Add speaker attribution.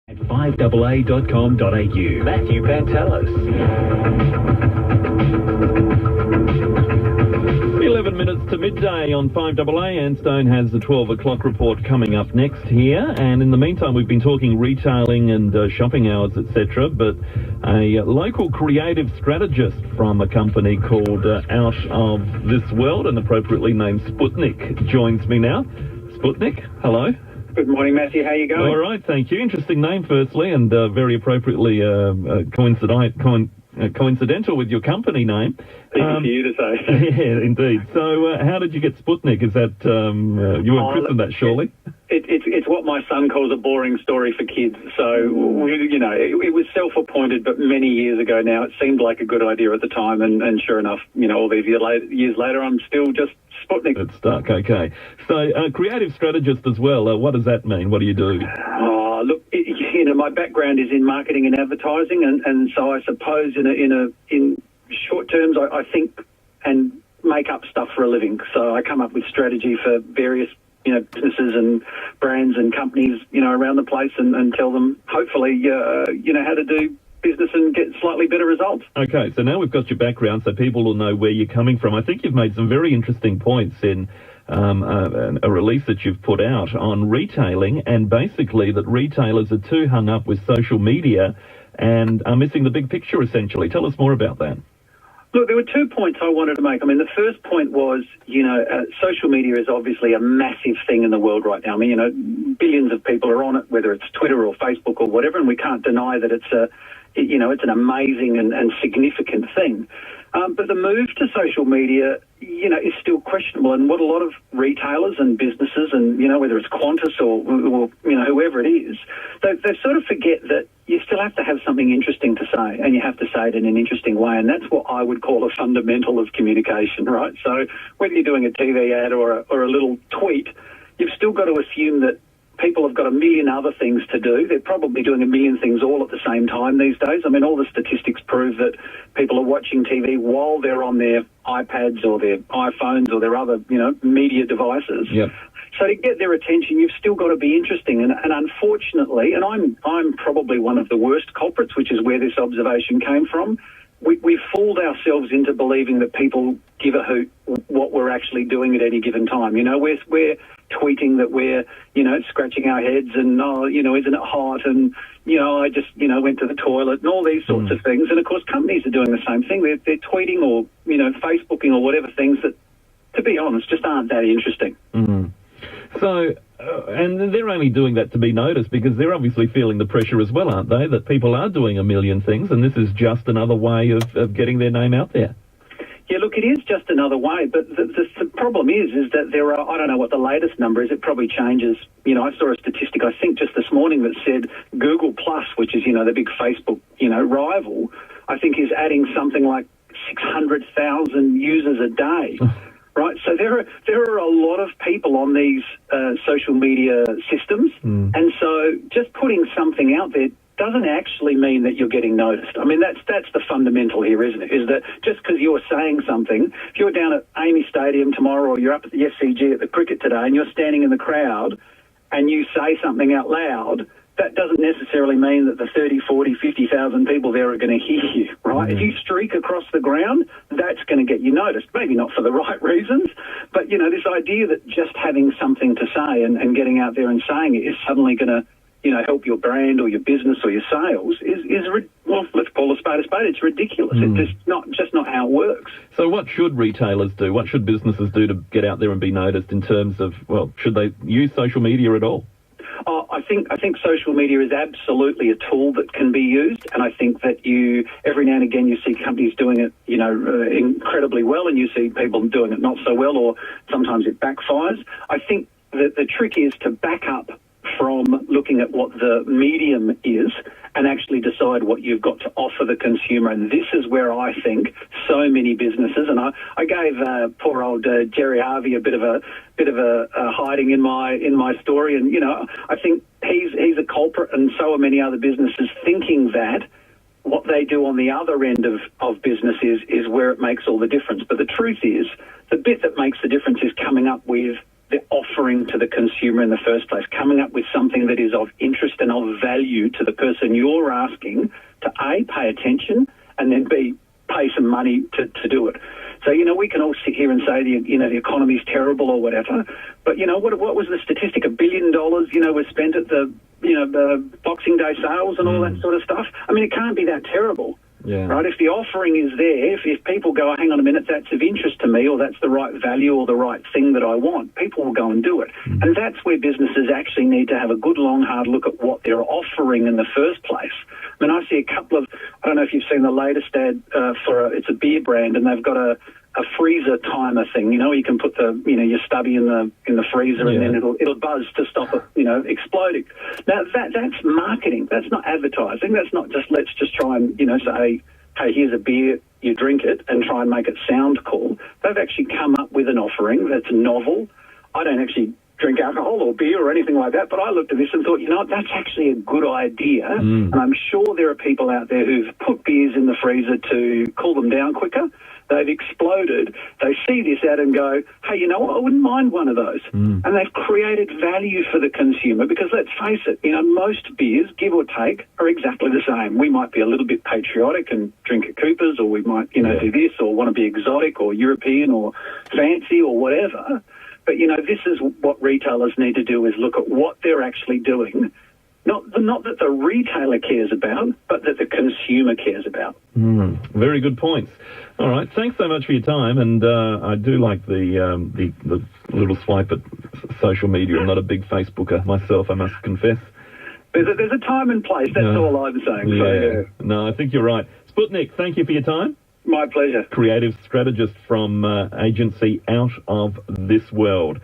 Speaker 1: At 5AA.com.au. Matthew Pantelis.
Speaker 2: 11 minutes to midday on 5AA. Anne Stone has the 12 o'clock report coming up next here. And in the meantime, we've been talking retailing and shopping hours, etc. But a local creative strategist from a company called Out of This World, and appropriately named Sputnik, joins me now. Sputnik, hello.
Speaker 3: Good morning, Matthew. How are you going?
Speaker 2: All right, thank you. Interesting name, firstly, and very appropriately coincidental with your company name.
Speaker 3: Easy for you to say.
Speaker 2: Yeah, indeed. So how did you get Sputnik? Is that, you weren't christened that, surely?
Speaker 3: It's what my son calls a boring story for kids. So, it was self-appointed, but many years ago now. It seemed like a good idea at the time, and sure enough, all these years later, I'm still just Sputnik.
Speaker 2: It's stuck, okay. So, creative strategist as well. What does that mean? What do you do?
Speaker 3: Oh, look, my background is in marketing and advertising, and so I suppose in short terms, I think and make up stuff for a living. So I come up with strategy for various businesses and brands and companies around the place, and tell them hopefully how to do business and get slightly better results.
Speaker 2: Okay, so now we've got your background, so people will know where you're coming from. I think you've made some very interesting points in a release that you've put out on retailing, and basically that retailers are too hung up with social media and are missing the big picture, essentially. Tell us more about that.
Speaker 3: Look, there were 2 points I wanted to make. I mean, the first point was, social media is obviously a massive thing in the world right now. I mean, billions of people are on it, whether it's Twitter or Facebook or whatever, and we can't deny that it's an amazing and significant thing. But the move to social media, is still questionable. And what a lot of retailers and businesses and, whether it's Qantas or whoever it is, they sort of forget that you still have to have something interesting to say, and you have to say it in an interesting way. And that's what I would call a fundamental of communication, right? So whether you're doing a TV ad or a little tweet, you've still got to assume that people have got a million other things to do. They're probably doing a million things all at the same time these days. I mean, all the statistics prove that people are watching TV while they're on their iPads or their iPhones or their other, media devices.
Speaker 2: Yep.
Speaker 3: So to get their attention, you've still got to be interesting. And unfortunately, and I'm probably one of the worst culprits, which is where this observation came from, we've fooled ourselves into believing that people give a hoot what we're actually doing at any given time. We're tweeting that we're, scratching our heads and, isn't it hot? And, I just, went to the toilet and all these sorts of things. And, of course, companies are doing the same thing. They're tweeting or, Facebooking or whatever things that, to be honest, just aren't that interesting.
Speaker 2: Mm-hmm. So, and they're only doing that to be noticed because they're obviously feeling the pressure as well, aren't they? That people are doing a million things, and this is just another way of getting their name out there.
Speaker 3: Yeah, look, it is just another way, but the problem is that there are, I don't know what the latest number is, it probably changes. I saw a statistic, I think just this morning, that said Google Plus, which is, the big Facebook, rival, I think is adding something like 600,000 users a day. Right, so there are a lot of people on these social media systems, and so just putting something out there doesn't actually mean that you're getting noticed. I mean, that's the fundamental here, isn't it? Is that just because you're saying something, if you're down at Amy Stadium tomorrow or you're up at the SCG at the cricket today and you're standing in the crowd and you say something out loud, that doesn't necessarily mean that the 30, 40, 50,000 people there are going to hear you, right? Mm-hmm. If you streak across the ground, that's going to get you noticed. Maybe not for the right reasons, but, this idea that just having something to say and getting out there and saying it is suddenly going to, help your brand or your business or your sales is well, let's call a spade a spade. It's ridiculous. It's just not how it works.
Speaker 2: So what should retailers do? What should businesses do to get out there and be noticed in terms of, should they use social media at all?
Speaker 3: I think social media is absolutely a tool that can be used, and I think that every now and again you see companies doing it, incredibly well, and you see people doing it not so well, or sometimes it backfires. I think that the trick is to back up from looking at what the medium is and actually decide what you've got to offer the consumer. And this is where I think so many businesses, and I gave poor old Jerry Harvey a bit of a hiding in my story, and I think he's a culprit, and so are many other businesses, thinking that what they do on the other end of business is where it makes all the difference. But the truth is, the bit that makes the difference is coming up with the offering to the consumer in the first place, coming up with something that is of interest and of value to the person you're asking to A, pay attention, and then B, pay some money to do it. So, we can all sit here and say, the economy's terrible or whatever, but, what was the statistic? $1 billion, was spent at the Boxing Day sales and all that sort of stuff. I mean, it can't be that terrible.
Speaker 2: Yeah.
Speaker 3: Right? If the offering is there, if people go, hang on a minute, that's of interest to me, or that's the right value or the right thing that I want, people will go and do it. And that's where businesses actually need to have a good, long, hard look at what they're offering in the first place. I mean, I see a couple of, I don't know if you've seen the latest ad it's a beer brand, and they've got a freezer timer thing. You can put your stubby in the freezer, and then it'll buzz to stop it, exploding. Now that's marketing. That's not advertising. That's not just let's just try and say, hey, here's a beer, you drink it, and try and make it sound cool. They've actually come up with an offering that's novel. I don't actually drink alcohol or beer or anything like that, but I looked at this and thought, that's actually a good idea. And I'm sure there are people out there who've put beers in the freezer to cool them down quicker. They've exploded. They see this ad and go, hey, I wouldn't mind one of those. And they've created value for the consumer because, let's face it, most beers, give or take, are exactly the same. We might be a little bit patriotic and drink a Cooper's, or we might, do this, or want to be exotic or European or fancy or whatever. But, this is what retailers need to do, is look at what they're actually doing. Not that the retailer cares about, but that the consumer cares about.
Speaker 2: Very good points. All right, thanks so much for your time, and I do like the little swipe at social media. I'm not a big Facebooker myself, I must confess.
Speaker 3: There's a time and place, that's all I'm saying.
Speaker 2: Yeah. No, I think you're right. Sputnik, thank you for your time.
Speaker 3: My pleasure.
Speaker 2: Creative strategist from agency Out of This World.